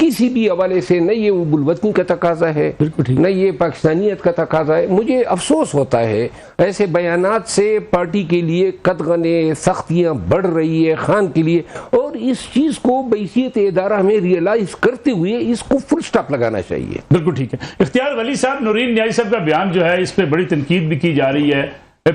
کسی بھی حوالے سے نہ یہ اب الوطنی کا تقاضا ہے، نہ یہ پاکستانیت کا تقاضا ہے. مجھے افسوس ہوتا ہے ایسے بیانات سے پارٹی کے لیے قدغنِ سختیاں بڑھ رہی ہے خان کے لیے، اور اس چیز کو بحیثیت ادارہ ہمیں ریئلائز کرتے ہوئے اس کو فل سٹاپ لگانا چاہیے. بالکل ٹھیک ہے. اختیار ولی صاحب، نورین نیازی صاحب کا بیان جو ہے اس پہ بڑی تنقید بھی کی جا رہی ہے.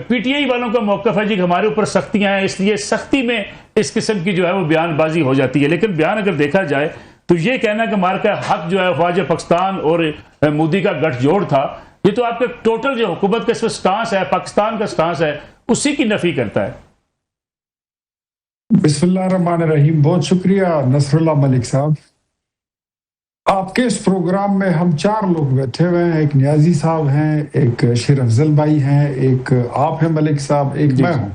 پی ٹی آئی والوں کا موقف ہے جی کہ ہمارے اوپر سختیاں ہیں، اس لیے سختی میں اس قسم کی جو ہے وہ بیان بازی ہو جاتی ہے. لیکن بیان اگر دیکھا جائے تو یہ کہنا کہ ہمارا حق جو ہے خواجہ پاکستان اور مودی کا گٹھ جوڑ تھا، یہ تو آپ کے ٹوٹل جو حکومت کا اس سٹانس ہے، پاکستان کا سٹانس ہے، اسی کی نفی کرتا ہے. بسم اللہ الرحمن الرحیم. بہت شکریہ نصر اللہ ملک صاحب. آپ کے اس پروگرام میں ہم 4 لوگ بیٹھے ہوئے ہیں. ایک نیازی صاحب ہیں، ایک شیر افضل بھائی ہیں، ایک آپ ہیں ملک صاحب، ایک میں ہوں.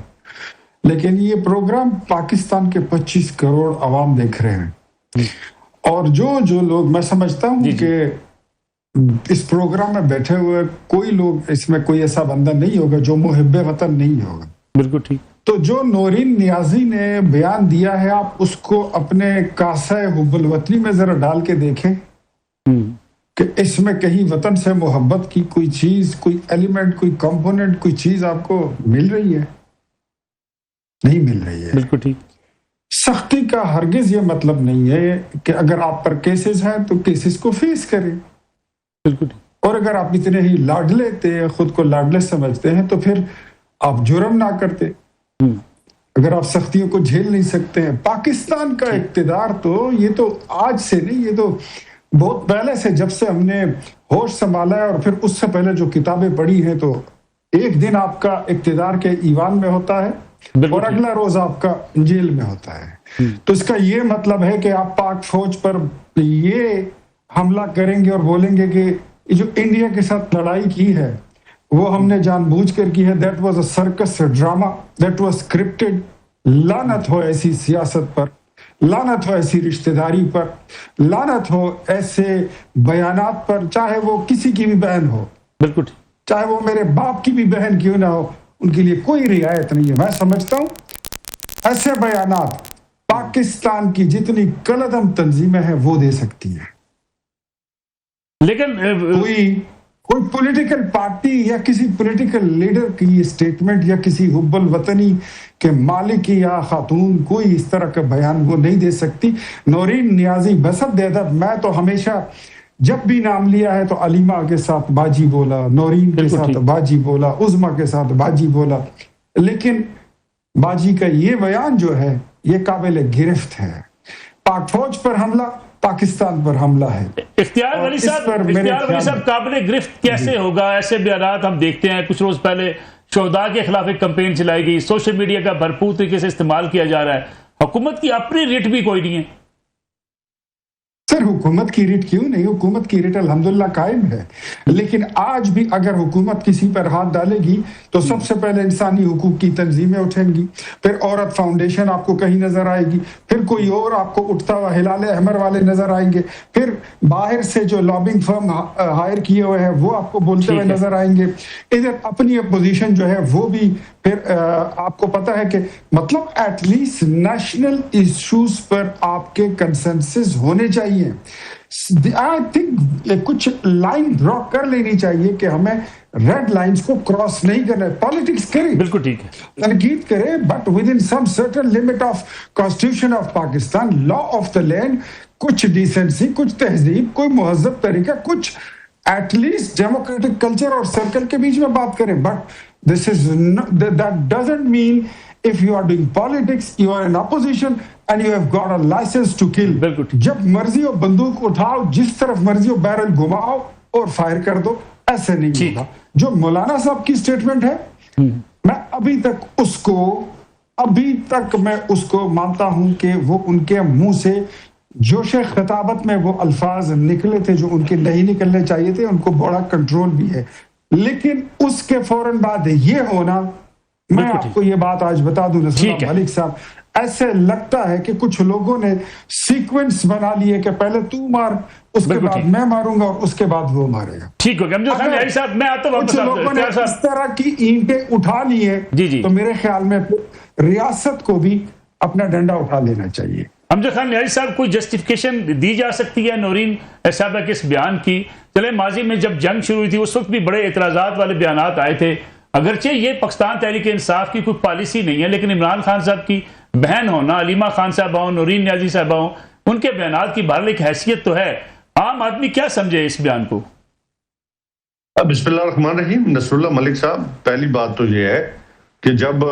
لیکن یہ پروگرام پاکستان کے 25 کروڑ عوام دیکھ رہے ہیں، اور جو لوگ، میں سمجھتا ہوں کہ اس پروگرام میں بیٹھے ہوئے کوئی لوگ، اس میں کوئی ایسا بندہ نہیں ہوگا جو محب وطن نہیں ہوگا. بالکل ٹھیک. تو جو نورین نیازی نے بیان دیا ہے، آپ اس کو اپنے کاسہ حب الوطنی میں ذرا ڈال کے دیکھیں کہ اس میں کہیں وطن سے محبت کی کوئی چیز، کوئی ایلیمنٹ، کوئی کمپوننٹ، کوئی چیز آپ کو مل رہی ہے؟ نہیں مل رہی ہے. بالکل ٹھیک. سختی کا ہرگز یہ مطلب نہیں ہے کہ اگر آپ پر کیسز ہیں تو کیسز کو فیس کریں. بالکل ٹھیک. اور اگر آپ اتنے ہی لاڈلے تھے، خود کو لاڈلے سمجھتے ہیں، تو پھر آپ جرم نہ کرتے. اگر آپ سختیوں کو جھیل نہیں سکتے ہیں، پاکستان کا اقتدار تو یہ تو آج سے نہیں، یہ تو بہت پہلے سے، جب سے ہم نے ہوش سنبھالا ہے، اور پھر اس سے پہلے جو کتابیں پڑھی ہیں، تو ایک دن آپ کا اقتدار کے ایوان میں ہوتا ہے اور اگلا روز آپ کا جیل میں ہوتا ہے. تو اس کا یہ مطلب ہے کہ آپ پاک فوج پر یہ حملہ کریں گے اور بولیں گے کہ جو انڈیا کے ساتھ لڑائی کی ہے وہ ہم نے جان بوجھ کر کی ہے. That was a circus drama, that was scripted. لعنت ہو ایسی سیاست پر، لعنت ہو ایسی رشتہ داری پر، لعنت ہو ایسے بیانات پر، چاہے وہ کسی کی بھی بہن ہو. بالکل. چاہے وہ میرے باپ کی بھی بہن کیوں نہ ہو، ان کے لیے کوئی رعایت نہیں ہے. میں سمجھتا ہوں ایسے بیانات پاکستان کی جتنی کلعدم تنظیمیں ہیں وہ دے سکتی ہیں. لیکن کوئی پولیٹیکل پارٹی یا کسی پولیٹیکل لیڈر کی یہ سٹیٹمنٹ یا کسی حب الوطنی کے مالک یا خاتون کوئی اس طرح کا بیان وہ نہیں دے سکتی. نورین نیازی بسط دے دب، میں تو ہمیشہ جب بھی نام لیا ہے تو علیمہ کے ساتھ باجی بولا، نورین کے ساتھ باجی بولا، عظما کے ساتھ باجی بولا. لیکن باجی کا یہ بیان جو ہے یہ قابل گرفت ہے. پاک فوج پر حملہ، پاکستان پر حملہ ہے. اختیار ولی صاحب قابل گرفت کیسے ہوگا؟ ایسے بیانات ہم دیکھتے ہیں. کچھ روز پہلے شہداء کے خلاف ایک کمپین چلائی گئی، سوشل میڈیا کا بھرپور طریقے سے استعمال کیا جا رہا ہے. حکومت کی اپنی ریٹ بھی کوئی نہیں ہے. سر حکومت کی ریٹ کیوں نہیں؟ حکومت کی ریٹ الحمدللہ قائم ہے. لیکن آج بھی اگر حکومت کسی پر ہاتھ ڈالے گی تو سب سے پہلے انسانی حقوق کی تنظیمیں اٹھیں گی، پھر عورت فاؤنڈیشن آپ کو کہیں نظر آئے گی، پھر کوئی اور آپ کو اٹھتا ہوا ہلال احمر والے نظر آئیں گے، پھر باہر سے جو لابنگ فرم ہائر کیے ہوئے ہیں وہ آپ کو بولتے ہوئے نظر آئیں گے. ادھر اپنی اپوزیشن جو ہے وہ بھی پھر آپ کو پتا ہے کہ مطلب ایٹ لیسٹ نیشنل ایشوز پر آپ کے کنسنسس ہونے چاہیے. آئی تھنک کچھ لائن ڈرا کر لینی چاہیے کہ ہمیں ریڈ لائنز کو کراس نہیں کرنا ہے. پالیٹکس کریں، بالکل ٹھیک ہے، تنقید کریں، but with in some certain limit of constitution of Pakistan, law of the land, کچھ ڈیسنسی، کچھ تہذیب، کوئی مہذب طریقہ، کچھ ایٹ لیسٹ ڈیموکریٹک کلچر اور سرکل کے بیچ میں بات کریں. But this is not, that doesn't mean if you are doing politics you are in opposition and you have got a license to kill. جب مرضی ہو بندوق اٹھاؤ، جس طرف مرضی ہو بیرل گھماؤ اور فائر کر دو، ایسے نہیں ہوگا. جو مولانا صاحب کی سٹیٹمنٹ ہے، میں ابھی تک میں اس کو مانتا ہوں کہ وہ ان کے منہ سے جوش خطابت میں وہ الفاظ نکلے تھے جو ان کے نہیں نکلنے چاہیے تھے. ان کو بڑا کنٹرول بھی ہے، لیکن اس کے فوراً بعد یہ ہونا، میں آپ کو یہ بات آج بتا دوں نصر ملک صاحب، ایسے لگتا ہے کہ کچھ لوگوں نے سیکوینس بنا لیے کہ پہلے تو مار، اس کے بعد میں ماروں گا اور اس کے بعد وہ مارے گا. ٹھیک ہو گیا. کچھ لوگوں نے اس طرح کی اینٹیں اٹھا لی ہے، تو میرے خیال میں ریاست کو بھی اپنا ڈنڈا اٹھا لینا چاہیے. امجد خان نیازی صاحب کوئی جسٹیفیکیشن دی جا سکتی ہے نورین صاحبہ کے اس بیان کی؟ چلے ماضی میں جب جنگ شروع ہوئی تھی اس وقت بھی بڑے اعتراضات والے بیانات آئے تھے، اگرچہ یہ پاکستان تحریک انصاف کی کوئی پالیسی نہیں ہے، لیکن عمران خان صاحب کی بہن ہونا، علیمہ خان صاحبہ ہوں، نورین نیازی صاحبہ ہوں، ان کے بیانات کی بہرحال ایک حیثیت تو ہے، عام آدمی کیا سمجھے اس بیان کو؟ بسم اللہ الرحمن الرحیم۔ نصر اللہ ملک صاحب، پہلی بات تو یہ ہے کہ جب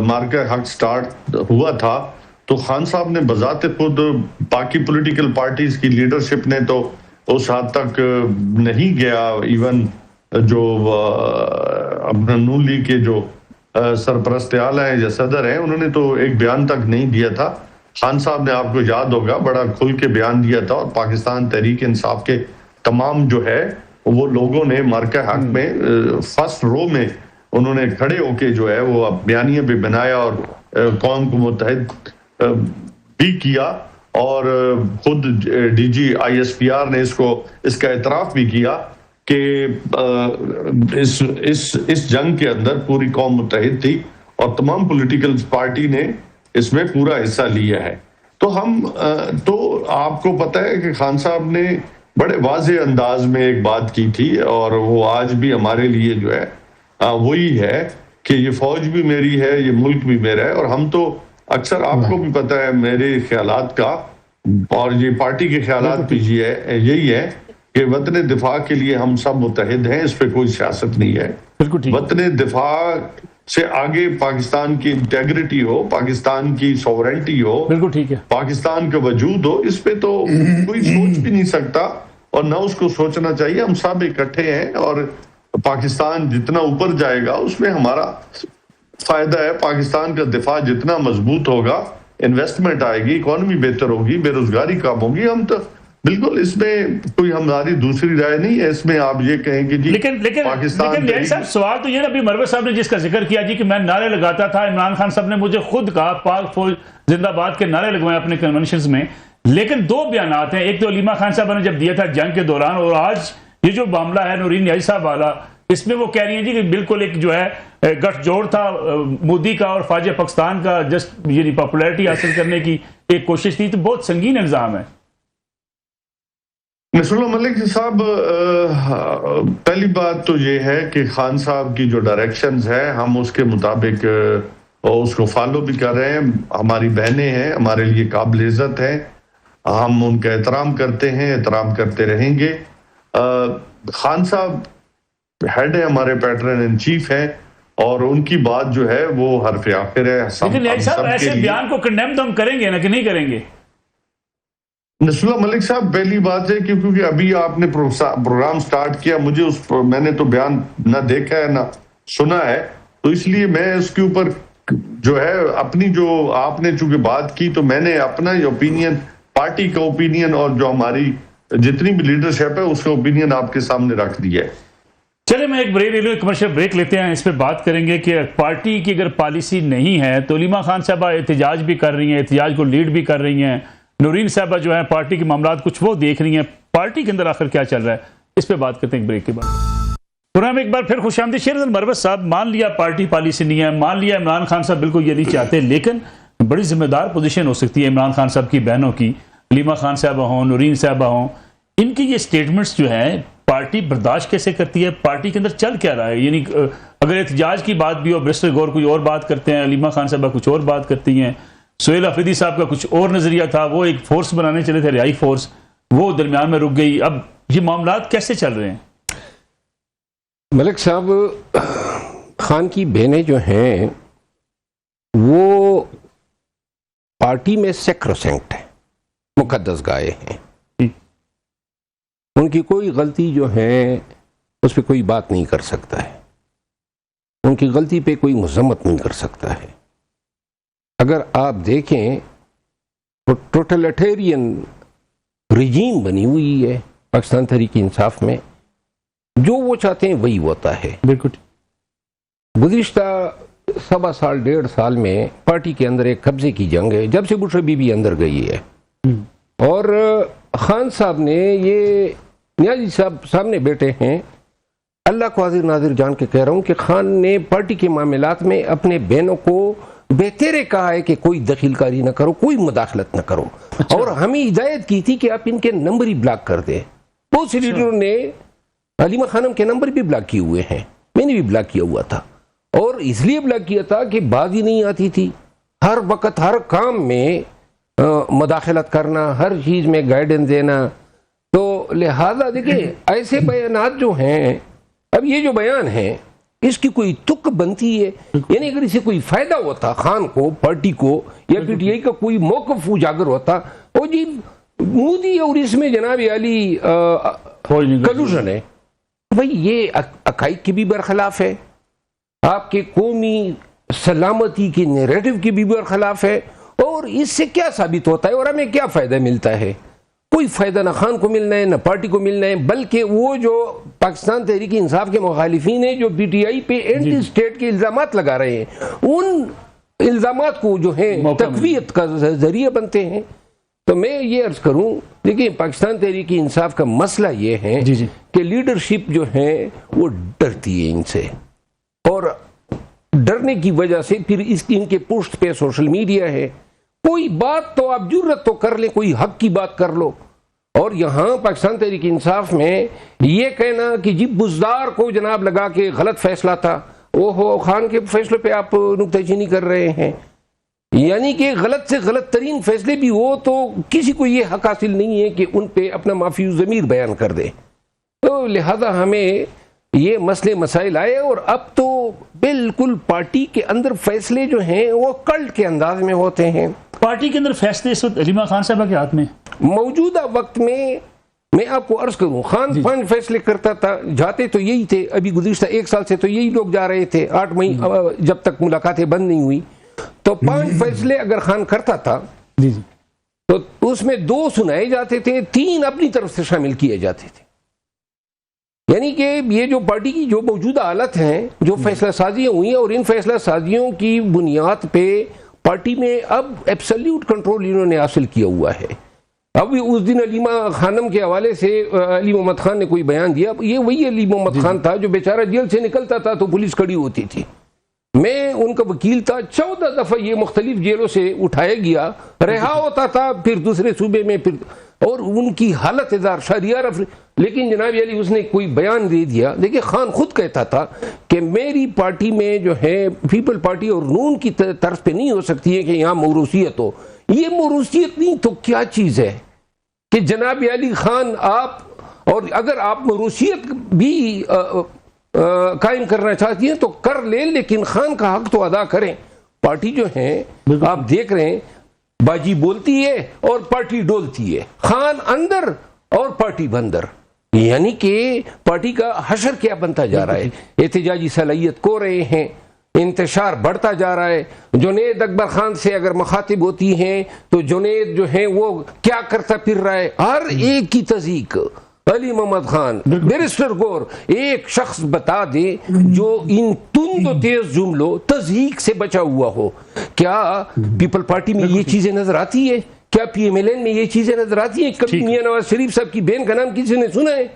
مارکہ حق سٹارٹ ہوا تھا تو خان صاحب نے بذات خود، باقی پولیٹیکل پارٹیز کی لیڈرشپ نے تو اس حد تک نہیں گیا، ایون جو اپنا نون لیگ کے جو سرپرست اعلیٰ ہیں یا صدر ہیں، انہوں نے تو ایک بیان تک نہیں دیا تھا۔ خان صاحب نے، آپ کو یاد ہوگا، بڑا کھل کے بیان دیا تھا، اور پاکستان تحریک انصاف کے تمام جو ہے وہ لوگوں نے مارکہ حق میں فرسٹ رو میں انہوں نے کھڑے ہو کے جو ہے وہ بیانیہ بھی بنایا اور قوم کو متحد بھی کیا، اور خود D G I S P R نے اس کا اعتراف بھی کیا کہ اس جنگ کے اندر پوری قوم متحد تھی اور تمام پولیٹیکل پارٹی نے اس میں پورا حصہ لیا ہے۔ تو آپ کو پتہ ہے کہ خان صاحب نے بڑے واضح انداز میں ایک بات کی تھی، اور وہ آج بھی ہمارے لیے جو ہے وہی ہے کہ یہ فوج بھی میری ہے، یہ ملک بھی میرا ہے، اور ہم تو اکثر، آپ کو بھی پتہ ہے میرے خیالات کا اور یہ پارٹی کے خیالات بھی یہی ہے کہ وطن دفاع کے لیے ہم سب متحد ہیں، اس پہ کوئی سیاست نہیں ہے۔ وطن دفاع سے آگے پاکستان کی انٹیگریٹی ہو، پاکستان کی سوورنٹی ہو، پاکستان کا وجود ہو، اس پہ تو کوئی سوچ بھی نہیں سکتا، اور نہ اس کو سوچنا چاہیے۔ ہم سب اکٹھے ہیں، اور پاکستان جتنا اوپر جائے گا اس میں ہمارا فائدہ ہے۔ پاکستان کا دفاع جتنا مضبوط ہوگا، انویسٹمنٹ آئے گی، اکانومی بہتر ہوگی، بے روزگاری کم ہوگی۔ ہم تو بالکل اس میں کوئی ہماری دوسری رائے نہیں ہے، اس میں آپ یہ کہیں کہ جی لیکن صاحب سوال تو یہ نا، ابھی مروت صاحب نے جس کا ذکر کیا جی کہ میں نعرے لگاتا تھا، عمران خان صاحب نے مجھے خود کہا پاک فوج زندہ باد کے نعرے لگوائے اپنے کنونشنز میں، لیکن دو بیانات ہیں، ایک تو علیمہ خان صاحب نے جب دیا تھا جنگ کے دوران، اور آج یہ جو معاملہ ہے نورین نیازی صاحب والا، اس میں وہ کہہ رہی ہیں جی کہ بالکل ایک جو ہے گٹھ جوڑ تھا مودی کا اور فوج پاکستان کا، جسٹ یہ پاپولیرٹی حاصل کرنے کی ایک کوشش تھی، تو بہت سنگین الزام ہے۔ نصر اللہ ملک صاحب، پہلی بات تو یہ ہے کہ خان صاحب کی جو ڈائریکشنز ہیں ہم اس کے مطابق اس کو فالو بھی کر رہے ہیں۔ ہماری بہنیں ہیں، ہمارے لیے قابل عزت ہیں، ہم ان کا احترام کرتے ہیں، احترام کرتے رہیں گے۔ خان صاحب ہیڈ ہے، ہمارے پیٹرن ان چیف ہیں، اور ان کی بات جو ہے وہ حرف آخر ہے۔ لیکن صاحب ایسے بیان کو کنڈیم تو ہم کریں گے نا کہ نہیں کریں گے؟ نصر اللہ ملک صاحب، پہلی بات ہے کہ کیونکہ ابھی آپ نے پروگرام سٹارٹ کیا، مجھے میں نے تو بیان نہ دیکھا ہے نہ سنا ہے، تو اس لیے میں اس کے اوپر جو ہے اپنی، جو آپ نے چونکہ بات کی، تو میں نے اپنا اوپینین، پارٹی کا اوپینین، اور جو ہماری جتنی بھی لیڈرشپ ہے اس کا اوپینین آپ کے سامنے رکھ دیا ہے۔ چلے میں ایک بریک، کمرشل بریک لیتے ہیں، اس پہ بات کریں گے کہ پارٹی کی اگر پالیسی نہیں ہے تو علیمہ خان صاحبہ احتجاج بھی کر رہی ہیں، احتجاج کو لیڈ بھی کر رہی ہیں، نورین صاحبہ جو ہے پارٹی کے معاملات کچھ وہ دیکھ رہی ہیں، پارٹی کے اندر آخر کیا چل رہا ہے، اس پہ بات کرتے ہیں ایک بریک کے بعد۔ پروگرام ایک بار پھر خوش آمدید۔ شیر مروت صاحب، مان لیا پارٹی پالیسی نہیں ہے، مان لیا عمران خان صاحب بالکل یہ نہیں چاہتے، لیکن بڑی ذمہ دار پوزیشن ہو سکتی ہے عمران خان صاحب کی بہنوں کی، علیمہ خان صاحبہ ہوں، نورین صاحبہ ہوں، ان کی یہ سٹیٹمنٹس جو ہیں پارٹی برداشت کیسے کرتی ہے؟ پارٹی کے اندر چل کیا رہا ہے؟ یعنی اگر احتجاج کی بات بھی ہو، برسٹر گور کوئی اور بات کرتے ہیں، علیمہ خان صاحبہ کچھ اور بات کرتی ہیں، سہیل آفریدی صاحب کا کچھ اور نظریہ تھا، وہ ایک فورس بنانے چلے تھے، ریائی فورس، وہ درمیان میں رک گئی۔ اب یہ معاملات کیسے چل رہے ہیں؟ ملک صاحب، خان کی بہنیں جو ہیں وہ پارٹی میں سیکروسینکٹ ہیں، مقدس گائے ہیں، ان کی کوئی غلطی جو ہے اس پہ کوئی بات نہیں کر سکتا ہے، ان کی غلطی پہ کوئی مذمت نہیں کر سکتا ہے۔ اگر آپ دیکھیں تو ٹوٹلیٹیرین رجیم بنی ہوئی ہے پاکستان تحریک انصاف میں، جو وہ چاہتے ہیں وہی ہوتا ہے۔ بالکل گزشتہ 1.25 سال 1.5 سال میں پارٹی کے اندر ایک قبضے کی جنگ ہے، جب سے بشرا بی بی اندر گئی ہے، اور خان صاحب نے یہ نیازی صاحب سامنے بیٹھے ہیں، اللہ کو حاضر ناظر جان کے کہہ رہا ہوں کہ خان نے پارٹی کے معاملات میں اپنے بہنوں کو بہتر کہا ہے کہ کوئی دخل کاری نہ کرو، کوئی مداخلت نہ کرو، اور ہمیں ہدایت کی تھی کہ آپ ان کے نمبر ہی بلاک کر دیں۔ بہت سے لیڈروں نے علیمہ خانم کے نمبر بھی بلاک کیے ہوئے ہیں، میں نے بھی بلاک کیا ہوا تھا، اور اس لیے بلاک کیا تھا کہ بات ہی نہیں آتی تھی، ہر وقت ہر کام میں مداخلت کرنا، ہر چیز میں گائیڈنس دینا۔ تو لہذا دیکھیں ایسے بیانات جو ہیں، اب یہ جو بیان ہے اس کی کوئی تک بنتی ہے، یعنی اگر اسے کوئی فائدہ ہوتا خان کو، پارٹی کو، یا پی ٹی آئی کا کوئی موقف اجاگر ہوتا، وہ جی مودی اور اس میں جناب علی کلوژن ہے، بھائی یہ عقائد کے بھی برخلاف ہے، آپ کے قومی سلامتی کے نیریٹو کے بھی برخلاف ہے، اور اس سے کیا ثابت ہوتا ہے اور ہمیں کیا فائدہ ملتا ہے؟ کوئی فائدہ نہ خان کو ملنا ہے نہ پارٹی کو ملنا ہے، بلکہ وہ جو پاکستان تحریک انصاف کے مخالفین ہیں جو پی ٹی آئی پہ اینٹی اسٹیٹ کے الزامات لگا رہے ہیں، ان الزامات کو جو ہے تقویت کا ذریعہ بنتے ہیں۔ تو میں یہ عرض کروں، دیکھیں پاکستان تحریک انصاف کا مسئلہ یہ ہے کہ لیڈرشپ جو ہے وہ ڈرتی ہے ان سے، اور ڈرنے کی وجہ سے پھر ان کے پشت پہ سوشل میڈیا ہے، کوئی بات تو آپ جرت تو کر لیں، کوئی حق کی بات کر لو۔ اور یہاں پاکستان تحریک انصاف میں یہ کہنا کہ جی بزدار کو جناب لگا کے غلط فیصلہ تھا، اوہو خان کے فیصلے پہ آپ نکتہ چینی کر رہے ہیں، یعنی کہ غلط سے غلط ترین فیصلے بھی ہو تو کسی کو یہ حق حاصل نہیں ہے کہ ان پہ اپنا معافی ضمیر بیان کر دے۔ تو لہذا ہمیں یہ مسئلے مسائل آئے، اور اب تو بالکل پارٹی کے اندر فیصلے جو ہیں وہ کلٹ کے انداز میں ہوتے ہیں۔ پارٹی کے اندر فیصلے اس وقت علیمہ خان صاحبہ کے ہاتھ میں موجودہ وقت میں آپ کو عرض کروں، خان 5 فیصلے کرتا تھا، جاتے تو یہی تھے، ابھی گزشتہ 1 سال سے تو یہی لوگ جا رہے تھے، 8 مئی جب تک ملاقاتیں بند نہیں ہوئی، تو 5 فیصلے اگر خان کرتا تھا تو اس میں 2 سنائے جاتے تھے، 3 اپنی طرف سے شامل کیے جاتے تھے۔ یعنی کہ یہ جو پارٹی کی جو موجودہ حالت ہیں، جو فیصلہ سازیاں ہوئی ہیں، اور ان فیصلہ سازیوں کی بنیاد پہ پارٹی میں اب ایبسلیوٹ کنٹرول انہوں نے حاصل کیا ہوا ہے۔ اب اس دن علیمہ خانم کے حوالے سے علی محمد خان نے کوئی بیان دیا، یہ وہی علی محمد خان تھا جو بیچارہ جیل سے نکلتا تھا تو پولیس کھڑی ہوتی تھی، میں ان کا وکیل تھا، 14 دفعہ یہ مختلف جیلوں سے اٹھایا گیا، رہا ہوتا تھا پھر دوسرے صوبے میں، پھر اور ان کی حالت ہزار شہریار لیکن جناب علی اس نے کوئی بیان دے دیا۔ دیکھیں خان خود کہتا تھا کہ میری پارٹی میں جو ہے پیپل پارٹی اور نون کی طرف پہ نہیں ہو سکتی ہے کہ یہاں موروثیت ہو، یہ موروثیت نہیں تو کیا چیز ہے کہ جناب علی خان آپ، اور اگر آپ موروثیت بھی قائم کرنا چاہتی ہیں تو کر لیں، لیکن خان کا حق تو ادا کریں۔ پارٹی جو ہے آپ دیکھ رہے ہیں باجی بولتی ہے اور پارٹی ڈولتی ہے، خان اندر اور پارٹی بندر، یعنی کہ پارٹی کا حشر کیا بنتا جا رہا ہے، احتجاجی صلاحیت کو رہے ہیں، انتشار بڑھتا جا رہا ہے۔ جنید اکبر خان سے اگر مخاطب ہوتی ہیں تو جنید جو ہے وہ کیا کرتا پھر رہا ہے، ہر ایک کی تضحیق۔ علی محمد خان، بیرسٹر گور، ایک شخص بتا دے جو ان تند و تیز جملوں تضحیق سے بچا ہوا ہو۔ کیا پیپل پارٹی میں یہ چیزیں نظر آتی ہے؟ کیا پی ایم ایل این میں یہ چیزیں نظر آتی ہیں؟ کبھی میاں نواز شریف صاحب کی بہن کا نام کسی نے سنا ہے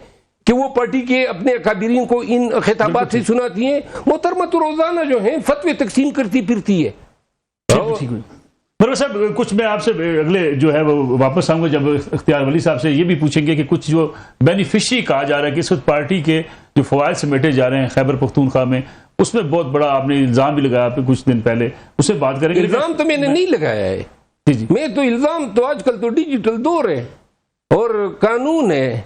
کہ وہ پارٹی کے اپنے اکابرین کو ان خطابات سے سناتی ہیں؟ محترمہ تو روزانہ جو ہیں فتوے تقسیم کرتی پھرتی ہے۔ مروہ صاحب کچھ میں آپ سے اگلے جو ہے وہ واپس آؤں گا جب اختیار ولی صاحب سے یہ بھی پوچھیں گے کہ کچھ جو بینیفیشری کہا جا رہا ہے کہ اس وقت پارٹی کے جو فوائد سمیٹے جا رہے ہیں خیبر پختونخوا میں، اس میں بہت بڑا آپ نے الزام بھی لگایا آپ کچھ دن پہلے، اس سے بات کریں گے۔ الزام تو میں نے نہیں لگایا ہے، میں تو الزام تو آج کل تو ڈیجیٹل دور ہے اور قانون ہے،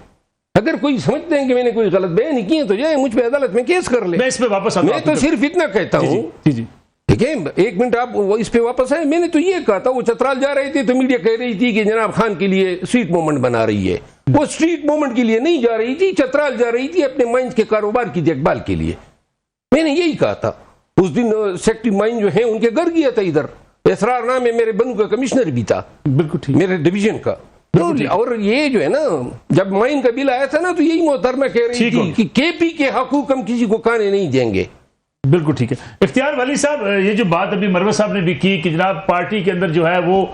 اگر کوئی سمجھتے ہیں کہ میں نے کوئی غلط بیان کی ہے تو جائے مجھ پہ عدالت میں کیس کر لے۔ میں اس پہ واپس آتا ہوں، میں تو صرف اتنا کہتا ہوں، دیکھیں 1 منٹ آپ اس پہ واپس آئے، میں نے تو یہ کہا تھا وہ چترال جا رہے تھے تو میڈیا کہہ رہی تھی کہ جناب خان کے لیے اسٹریٹ موومنٹ بنا رہی ہے، وہ اسٹریٹ موومنٹ کے لیے نہیں جا رہی تھی، چترال جا رہی تھی اپنے مائنز کے کاروبار کی دیکھ بھال کے لیے، میں نے یہی کہا تھا۔ اس دن سیکٹری مائن جو ہیں ان کے گھر گیا تھا، ادھر اسرار نام ہے، میرے بنو کا کمشنر بھی تھا، بالکل ٹھیک، میرے ڈویژن کا۔ اور یہ جو ہے نا جب مائن کا بل آیا تھا نا تو یہی محترمہ کہہ رہی تھی کہ کے پی کے حقوق ہم کسی کو کھانے نہیں دیں گے۔ بالکل ٹھیک ہے۔ اختیار ولی صاحب یہ جو بات ابھی مروہ صاحب نے بھی کی کہ جناب پارٹی کے اندر جو ہے وہ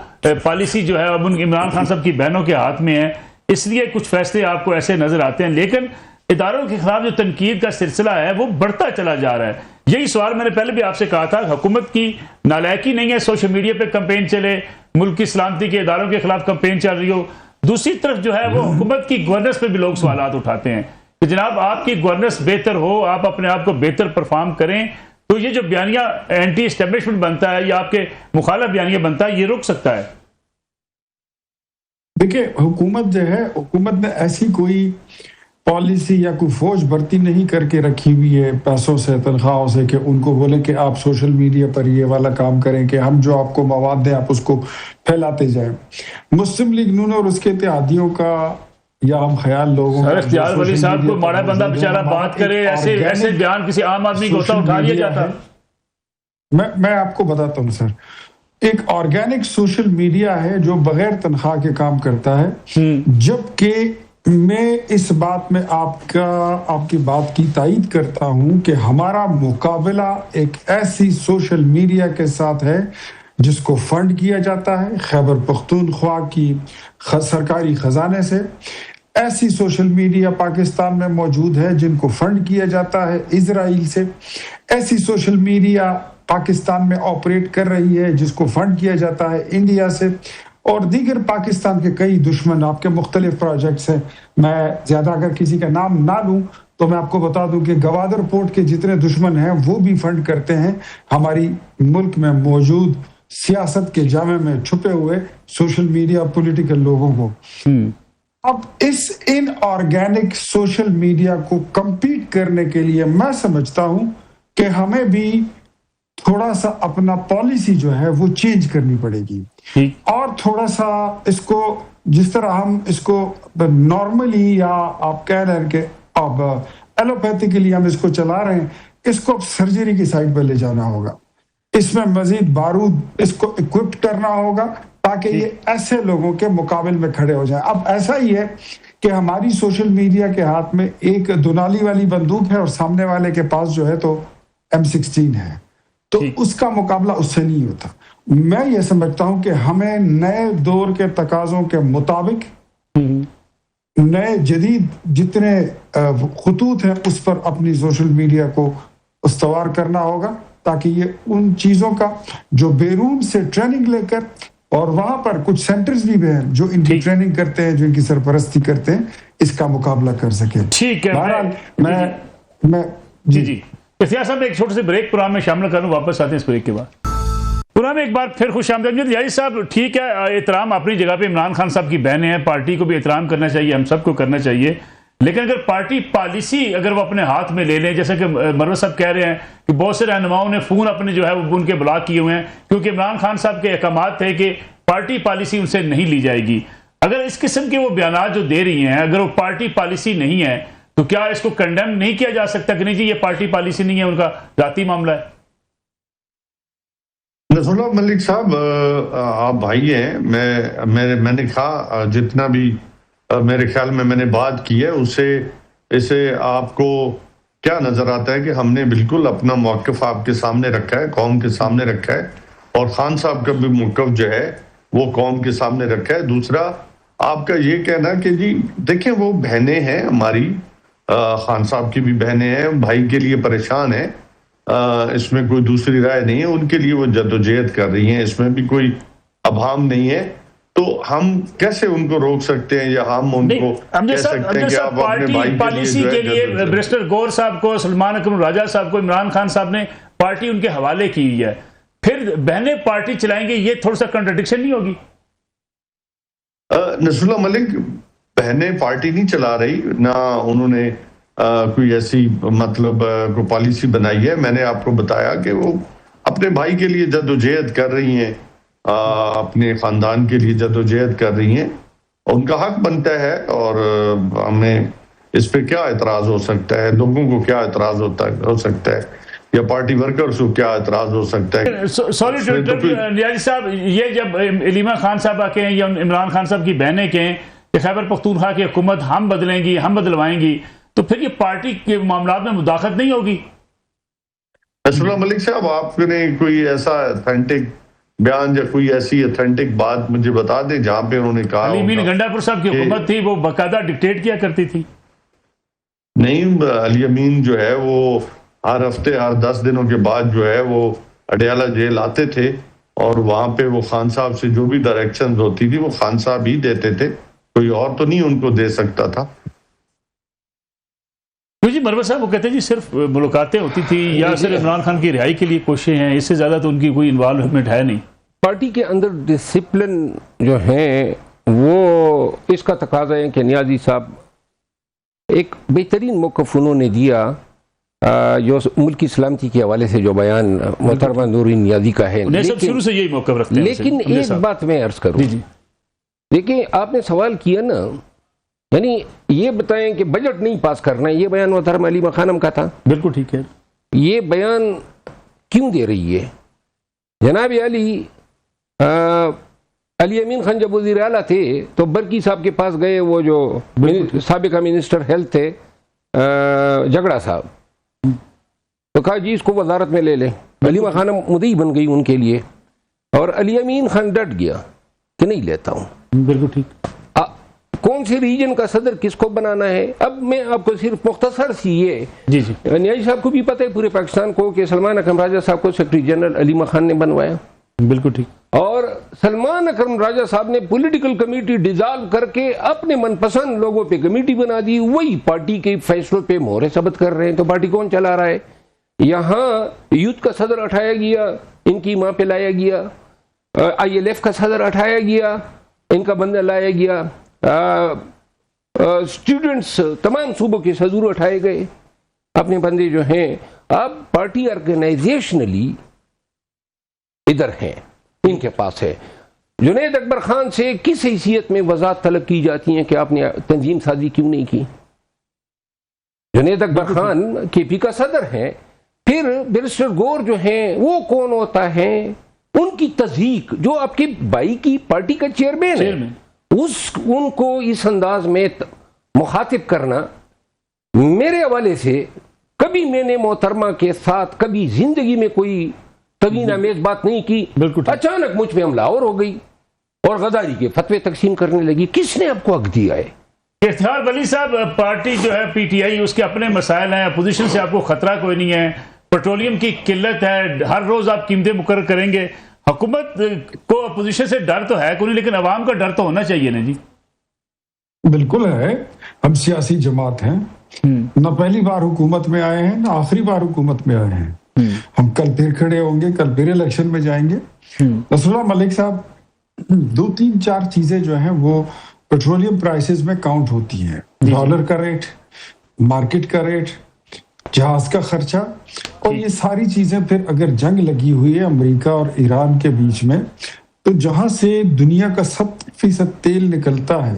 پالیسی جو ہے اب عمران خان صاحب کی بہنوں کے ہاتھ میں ہے، اس لیے کچھ فیصلے آپ کو ایسے نظر آتے ہیں، لیکن اداروں کے خلاف جو تنقید کا سلسلہ ہے وہ بڑھتا چلا جا رہا ہے۔ یہی سوال میں نے پہلے بھی آپ سے کہا تھا، حکومت کی نالائکی نہیں ہے سوشل میڈیا پہ کمپین چلے، ملک کی سلامتی کے اداروں کے خلاف کمپین چل رہی ہو، دوسری طرف جو ہے وہ حکومت کی گورننس پہ بھی لوگ سوالات اٹھاتے ہیں کہ جناب آپ کی گورننس بہتر ہو، آپ اپنے آپ کو بہتر پرفارم کریں تو یہ جو بیانیہ اینٹی اسٹیبلشمنٹ بنتا ہے یا آپ کے مخالف بیانیہ بنتا ہے یہ رک سکتا ہے؟ دیکھیں حکومت جو ہے، حکومت نے ایسی کوئی پالیسی یا کوئی فوج بھرتی نہیں کر کے رکھی ہوئی ہے پیسوں سے، تنخواہوں سے، کہ ان کو بولیں کہ آپ سوشل میڈیا پر یہ والا کام کریں کہ ہم جو آپ کو مواد دیں آپ اس کو پھیلاتے جائیں۔ مسلم لیگ نون اور اس کے اتحادیوں کا یا ہم خیال لوگوں سر اختیار ولی صاحب کو ماڑا بندہ بیچارہ بات کرے، ایسے بیان کسی عام آدمی کو ہوتا اٹھا لیا جاتا۔ میں آپ کو بتاتا ہوں سر، ایک آرگینک سوشل میڈیا ہے جو بغیر تنخواہ کے کام کرتا ہے، جبکہ میں اس بات میں آپ کی بات کی تائید کرتا ہوں کہ ہمارا مقابلہ ایک ایسی سوشل میڈیا کے ساتھ ہے جس کو فنڈ کیا جاتا ہے خیبر پختونخوا کی سرکاری خزانے سے۔ ایسی سوشل میڈیا پاکستان میں موجود ہے جن کو فنڈ کیا جاتا ہے اسرائیل سے۔ ایسی سوشل میڈیا پاکستان میں آپریٹ کر رہی ہے جس کو فنڈ کیا جاتا ہے انڈیا سے، اور دیگر پاکستان کے کئی دشمن آپ کے مختلف پروجیکٹس ہیں۔ میں زیادہ اگر کسی کا نام نہ لوں تو میں آپ کو بتا دوں کہ گوادر پورٹ کے جتنے دشمن ہیں وہ بھی فنڈ کرتے ہیں ہماری ملک میں موجود سیاست کے جامع میں چھپے ہوئے سوشل میڈیا پولیٹیکل لوگوں کو۔ اب ان آرگینک سوشل میڈیا کو کمپیٹ کرنے کے لیے میں سمجھتا ہوں کہ ہمیں بھی تھوڑا سا اپنا پالیسی جو ہے وہ چینج کرنی پڑے گی، اور تھوڑا سا اس کو جس طرح ہم اس کو نارملی یا آپ کہہ رہے ہیں کہ اب ایلوپیتھیکلی ہم اس کو چلا رہے ہیں، اس کو اب سرجری کی سائڈ پہ لے جانا ہوگا، اس میں مزید بارود اس کو اکوپڈ کرنا ہوگا تاکہ یہ ایسے لوگوں کے مقابل میں کھڑے ہو جائیں۔ اب ایسا ہی ہے کہ ہماری سوشل میڈیا کے ہاتھ میں ایک دونالی والی بندوق ہے اور سامنے والے کے پاس جو ہے تو M16 ہے، تو اس کا مقابلہ اس سے نہیں ہوتا۔ میں یہ سمجھتا ہوں کہ ہمیں نئے دور کے تقاضوں کے مطابق نئے جدید جتنے خطوط ہیں اس پر اپنی سوشل میڈیا کو استوار کرنا ہوگا، تاکہ یہ ان چیزوں کا جو بیرون سے ٹریننگ لے کر، اور وہاں پر کچھ سینٹرز بھی ہیں جو ان کی ٹریننگ کرتے ہیں، جو ان کی سرپرستی کرتے ہیں، اس کا مقابلہ کر سکیں۔ ٹھیک ہے، میں جی اختیار صاحب ایک چھوٹے سے بریک پروگرام میں شامل کروں، واپس آتے ہیں اس بریک کے بعد۔ پروگرام میں ایک بار پھر خوش آمدید۔ یاری صاحب ٹھیک ہے، احترام اپنی جگہ پہ، عمران خان صاحب کی بہنیں ہیں، پارٹی کو بھی احترام کرنا چاہیے، ہم سب کو کرنا چاہیے، لیکن اگر پارٹی پالیسی اگر وہ اپنے ہاتھ میں لے لیں، جیسے کہ مروت صاحب کہہ رہے ہیں کہ بہت سے رہنماؤں نے فون اپنے جو ہے وہ ان کے بلاک کیے ہوئے ہیں کیونکہ عمران خان صاحب کے احکامات تھے کہ پارٹی پالیسی ان سے نہیں لی جائے گی۔ اگر اس قسم کے وہ بیانات جو دے رہی ہیں، اگر وہ پارٹی پالیسی نہیں ہے تو کیا اس کو کنڈیم نہیں کیا جا سکتا کہ نہیں جی یہ پارٹی پالیسی نہیں ہے، ان کا ذاتی معاملہ ہے؟ نصر اللہ ملک صاحب، آپ بھائی ہیں، میں نے کہا جتنا بھی میرے خیال میں نے بات کی ہے اسے آپ کو کیا نظر آتا ہے کہ ہم نے بالکل اپنا موقف آپ کے سامنے رکھا ہے، قوم کے سامنے رکھا ہے، اور خان صاحب کا بھی موقف جو ہے وہ قوم کے سامنے رکھا ہے۔ دوسرا آپ کا یہ کہنا کہ جی دیکھیں وہ بہنیں ہیں ہماری، خان صاحب کی بھی بہنیں ہیں، بھائی کے لیے پریشان ہیں، اس میں کوئی دوسری رائے نہیں ہے، ان کے لیے وہ جدوجہد کر رہی ہیں، اس میں بھی کوئی ابہام نہیں ہے، تو ہم کیسے ان کو روک سکتے ہیں یا ہم ان کو کہہ سکتے ہیں کہ آپ اپنے بھائی پالیسی کے لیے برسٹر گور صاحب کو، سلمان اکرم راجہ صاحب کو عمران خان صاحب نے پارٹی ان کے حوالے کی ہے، پھر بہنیں پارٹی چلائیں گے، یہ تھوڑا سا کنٹرڈکشن نہیں ہوگی؟ نصر اللہ ملک، بہنیں پارٹی نہیں چلا رہی، نہ انہوں نے کوئی ایسی مطلب کوئی پالیسی بنائی ہے۔ میں نے آپ کو بتایا کہ وہ اپنے بھائی کے لیے جدوجہد کر رہی ہیں، اپنے خاندان کے لیے جدوجہد کر رہی ہیں، ان کا حق بنتا ہے، اور ہمیں اس پہ کیا اعتراض ہو سکتا ہے؟ لوگوں کو کیا اعتراض ہو سکتا ہے، یا پارٹی ورکرز کو کیا اعتراض ہو سکتا ہے؟ سوری نیازی صاحب، یہ جب علیمہ خان صاحبہ کہیں یا عمران خان صاحب کی بہنیں کہیں کہ خیبر پختونخوا کی حکومت ہم بدلیں گی، ہم بدلوائیں گی، تو پھر یہ پارٹی کے معاملات میں مداخلت نہیں ہوگی؟ نصر اللہ ملک صاحب، آپ نے کوئی ایسا ایتھینٹک بیان یا کوئی ایسی ایتھینٹک بات مجھے بتا دیں جہاں پہ انہوں نے کہا علی امین گنڈا پور صاحب کی حکومت تھی، وہ باقاعدہ ڈکٹیٹ کیا کرتی تھی؟ نہیں، علی امین جو ہے وہ ہر ہفتے ہر 10 دنوں کے بعد جو ہے وہ اڈیالہ جیل آتے تھے اور وہاں پہ وہ خان صاحب سے جو بھی ڈائریکشن ہوتی تھی وہ خان صاحب ہی دیتے تھے, کوئی اور تو نہیں ان کو دے سکتا تھا. جی مروت صاحب وہ کہتے ہیں جی صرف ملاقاتیں ہوتی تھی یا صرف عمران خان کی رہائی کے لیے کوششیں ہیں, اس سے زیادہ تو ان کی کوئی انوالومنٹ ہے نہیں. پارٹی کے اندر ڈسپلن جو ہیں وہ اس کا تقاضا ہے کہ نیازی صاحب ایک بہترین موقف انہوں نے دیا جو ملکی سلامتی کے حوالے سے جو بیان محترمہ نورین نیازی کا ہے, شروع سے یہی موقف رکھتے ہیں. لیکن ایک بات میں عرض کروں, دیکھیں آپ نے سوال کیا نا, یعنی یہ بتائیں کہ بجٹ نہیں پاس کرنا ہے, یہ بیان محترمہ علیمہ خانم کا تھا. بالکل ٹھیک ہے. یہ بیان کیوں دے رہی ہے جناب علی امین خان جب وزیر اعلیٰ تھے تو برکی صاحب کے پاس گئے, وہ جو سابقہ منسٹر ہیلتھ تھے جھگڑا صاحب, تو کہا جی اس کو وزارت میں لے لیں. علیمہ خانم مدعی بن گئی ان کے لیے, اور علی امین خان ڈٹ گیا کہ نہیں لیتا ہوں. بالکل ٹھیک. کون سے ریجن کا صدر کس کو بنانا ہے. اب میں آپ کو صرف مختصر سی یہ جی نیازی صاحب کو بھی پتہ ہے پورے پاکستان کو کہ سلمان اکرم راجہ صاحب کو سیکرٹری جنرل علیمہ خان نے بنوایا. بالکل ٹھیک. اور سلمان اکرم راجہ صاحب نے پولیٹیکل کمیٹی ڈیزالو کر کے اپنے من پسند لوگوں پہ کمیٹی بنا دی, وہی پارٹی کے فیصلوں پہ مہر ثبت کر رہے ہیں. تو پارٹی کون چلا رہا ہے؟ یہاں یوتھ کا صدر اٹھایا گیا, ان کی ماں پہ لایا گیا, آئی ایل ایف کا صدر اٹھایا گیا, ان کا بندہ لایا گیا, اسٹوڈنٹس تمام صوبوں کے صدور اٹھائے گئے, اپنے بندے جو ہیں. اب پارٹی آرگنائزیشنلی ادھر ہیں, ان کے پاس ہے. جنید اکبر خان سے کس حیثیت میں وضاحت طلب کی جاتی ہیں کہ آپ نے تنظیم سازی کیوں نہیں کی؟ جنید اکبر خان کے پی کا صدر ہیں. پھر بیرسٹر گور جو ہیں وہ کون ہوتا ہے؟ ان کی تصدیق جو آپ کے بھائی کی پارٹی کا چیئرمین ہے, ان کو اس انداز میں مخاطب کرنا میرے حوالے سے, کبھی میں نے محترمہ کے ساتھ کبھی زندگی میں کوئی توہین آمیز بات نہیں کی. اچانک مجھ پہ حملہ اور ہو گئی اور غداری کے فتوے تقسیم کرنے لگی. کس نے آپ کو حق دیا ہے؟ افتخار ولی صاحب, پارٹی جو ہے پی ٹی آئی, اس کے اپنے مسائل ہیں, اپوزیشن سے آپ کو خطرہ کوئی نہیں ہے, پیٹرولیم کی قلت ہے, ہر روز آپ قیمتیں مقرر کریں گے. حکومت کو اپوزیشن سے ڈر تو ہے کوئی, لیکن عوام کا ڈر تو ہونا چاہیے نا جی. بالکل ہے. ہم سیاسی جماعت ہیں, نہ پہلی بار حکومت میں آئے ہیں نہ آخری بار حکومت میں آئے ہیں. ہم کل پھر کھڑے ہوں گے, کل پھر الیکشن میں جائیں گے. نصر اللہ ملک صاحب 2-3-4 چیزیں جو ہیں وہ پیٹرولیم پرائسز میں کاؤنٹ ہوتی ہیں. ڈالر کا ریٹ, مارکیٹ کا ریٹ, جہاز کا خرچہ, اور یہ ساری چیزیں پھر اگر جنگ لگی ہوئی ہے امریکہ اور ایران کے بیچ میں, تو جہاں سے دنیا کا 70% تیل نکلتا ہے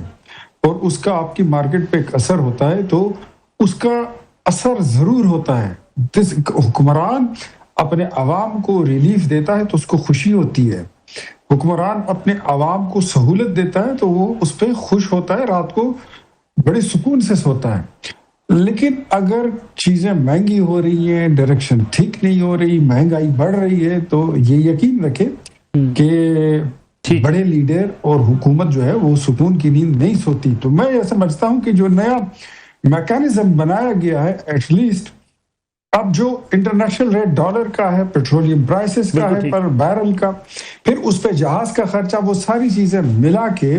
اور اس کا آپ کی مارکیٹ پہ ایک اثر ہوتا ہے, تو اس کا اثر ضرور ہوتا ہے. حکمران اپنے عوام کو ریلیف دیتا ہے تو اس کو خوشی ہوتی ہے. حکمران اپنے عوام کو سہولت دیتا ہے تو وہ اس پہ خوش ہوتا ہے, رات کو بڑے سکون سے سوتا ہے. لیکن اگر چیزیں مہنگی ہو رہی ہیں, ڈائریکشن ٹھیک نہیں ہو رہی, مہنگائی بڑھ رہی ہے, تو یہ یقین رکھیں کہ بڑے لیڈر اور حکومت جو ہے وہ سکون کی نیند نہیں سوتی. تو میں یہ سمجھتا ہوں کہ جو نیا میکانزم بنایا گیا ہے, ایٹ لیسٹ اب جو انٹرنیشنل ریٹ ڈالر کا ہے, پیٹرولیم پرائسز کا ہے پر بیرل کا, پھر اس پہ جہاز کا خرچہ, وہ ساری چیزیں ملا کے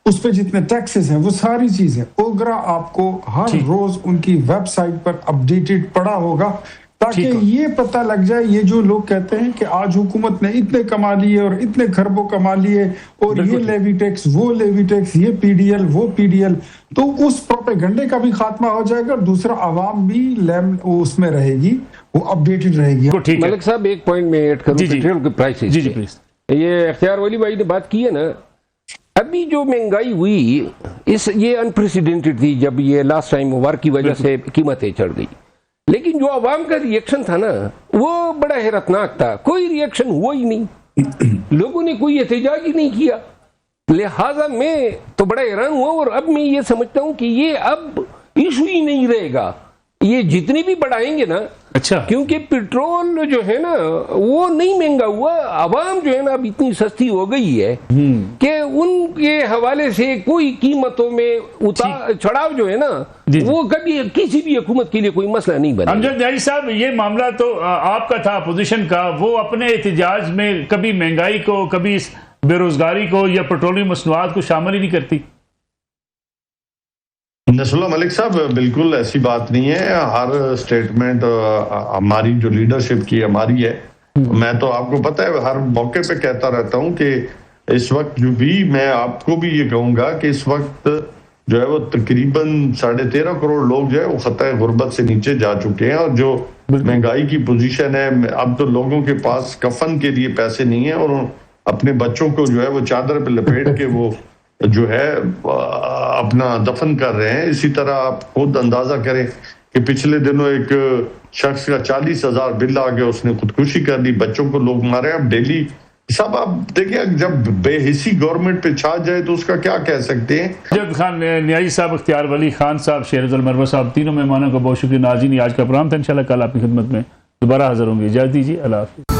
اس پہ جتنے ٹیکسز ہیں وہ ساری چیزیں اوگرا آپ کو ہر روز ان کی ویب سائٹ پر اپڈیٹڈ پڑا ہوگا, تاکہ یہ پتہ لگ جائے. یہ جو لوگ کہتے ہیں کہ آج حکومت نے اتنے کما لیے اور اتنے خربوں کما لیے اور یہ لیوی ٹیکس, وہ لیوی ٹیکس, یہ پی ڈی ایل, وہ پی ڈی ایل, تو اس پروپیگنڈے کا بھی خاتمہ ہو جائے گا. دوسرا عوام بھی اس میں رہے گی, وہ اپڈیٹڈ رہے گی. ملک صاحب ایک پوائنٹ میں ایڈ کروں پیٹرول کے پرائسز. یہ اختیار ولی بھائی نے بات کی ہے نا, ابھی جو مہنگائی ہوئی یہ انپریسیڈنٹڈ تھی. جب یہ لاسٹ ٹائم وار کی وجہ سے قیمتیں چڑھ گئی, لیکن جو عوام کا ریئیکشن تھا نا وہ بڑا حیرتناک تھا. کوئی ریئیکشن ہوا ہی نہیں, لوگوں نے کوئی احتجاج ہی نہیں کیا. لہذا میں تو بڑا حیران ہوا, اور اب میں یہ سمجھتا ہوں کہ یہ اب ایشو ہی نہیں رہے گا. یہ جتنی بھی بڑھائیں گے نا اچھا کیونکہ پیٹرول جو ہے نا وہ نہیں مہنگا ہوا، عوام جو ہے نا اب اتنی سستی ہو گئی ہے کہ ان کے حوالے سے کوئی قیمتوں میں چڑھاؤ جو ہے نا وہ کبھی کسی بھی حکومت کے لیے کوئی مسئلہ نہیں بنا۔ امجد نیازی صاحب، یہ معاملہ تو آپ کا تھا اپوزیشن کا، وہ اپنے احتجاج میں کبھی مہنگائی کو، کبھی بے روزگاری کو یا پیٹرولیم مصنوعات کو شامل ہی نہیں کرتی۔ نصر اللہ ملک صاحب، بالکل ایسی بات نہیں ہے، ہر سٹیٹمنٹ ہماری جو لیڈرشپ کی ہماری ہے، میں تو آپ کو پتہ ہے ہر موقع پہ کہتا رہتا ہوں کہ اس وقت جو بھی میں آپ کو بھی یہ کہوں گا کہ اس وقت جو ہے وہ تقریباً 13.5 کروڑ لوگ جو ہے وہ خطۂ غربت سے نیچے جا چکے ہیں، اور جو مہنگائی کی پوزیشن ہے، اب تو لوگوں کے پاس کفن کے لیے پیسے نہیں ہیں اور اپنے بچوں کو جو ہے وہ چادر پہ لپیٹ کے وہ جو ہے اپنا دفن کر رہے ہیں۔ اسی طرح آپ خود اندازہ کریں کہ پچھلے دنوں ایک شخص کا 40,000 بل آ گیا، اس نے خودکشی کر لی، بچوں کو لوگ مارے۔ اب ڈیلی سب آپ دیکھیں، جب بے حسی گورنمنٹ پہ چھا جائے تو اس کا کیا کہہ سکتے ہیں۔ امجد خان نیازی صاحب، اختیار ولی خان صاحب، شہرز المربع صاحب، تینوں مہمانوں کا بہت شکریہ۔ ناظرین، آج کا پروگرام تھا، انشاءاللہ کل آپ کی خدمت میں دوبارہ حاضر ہوں گے۔ اجازت دیجیے، اللہ حافظ۔